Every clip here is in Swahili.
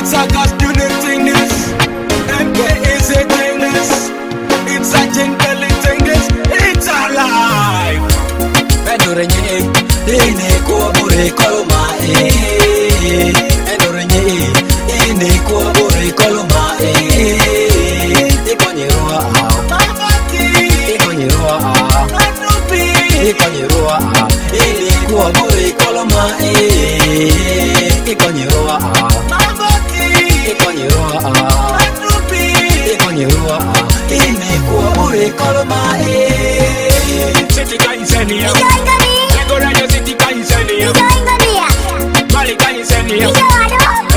It's a costume tingness. MK is a tingness. It's a jingly tingness. It's alive. Endurenye, ine kuabure koloma. Endurenye, ine kuabure koloma. Ikonyerua, ikonyerua, ikonyerua, ine kuabure koloma. Ikonyerua, ikonyerua, ikonyerua, ine kuabure koloma. City Kaisenia, Ego Rayo City Kaisenia, Mali Kaisenia,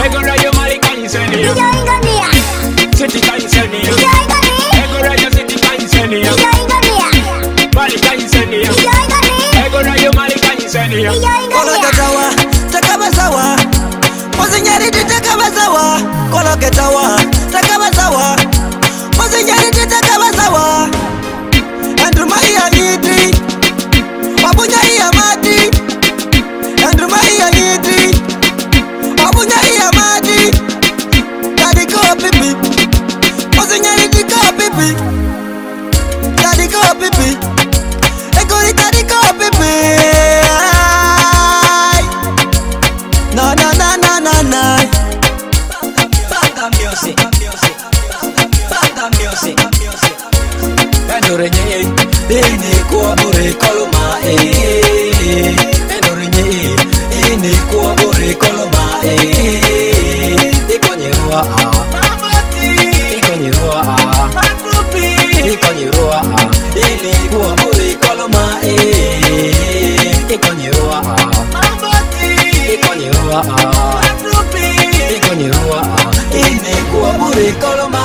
Ego Rayo Mali Kaisenia, City Kaisenia, Ego Rayo City Kaisenia, Mali Kaisenia, Ego Rayo Mali Kaisenia. Kola ketawa, takabasawa, Monsignori takabasawa, kola ketawa, takabasawa, Monsignori takabasawa. Andrumai ya nidri, Abunya ya mati. Andrumai ya nidri, Abunya ya mati. Daddy go pipi, Monsignori go pipi. Daddy go pipi, Egori daddy go pipi. Na na na na na na. Banda music, banda music. Endurenye, ine kuabure koloma. Endurenye, ine kuabure koloma. Ikonyerua, ikonyerua, ikonyerua, ine kuabure koloma. Ikonyerua, ikonyerua, ikonyerua, ine kuabure koloma.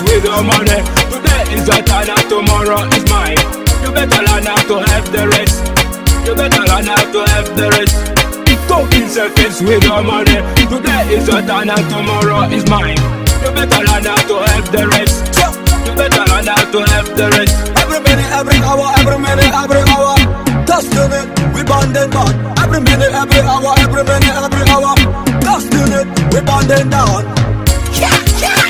With your money, today is your turn and tomorrow is mine. You better learn how to have the rest. You better learn how to have the rest. Talking selfish with your money, today is your turn and tomorrow is mine. You better learn how to have the rest. You better learn how to have the rest. Every minute, every hour, every minute, every hour. Dustin it, we banding down. Every minute, every hour, every minute, every hour. Dustin it, we banding down. Yeah, yeah.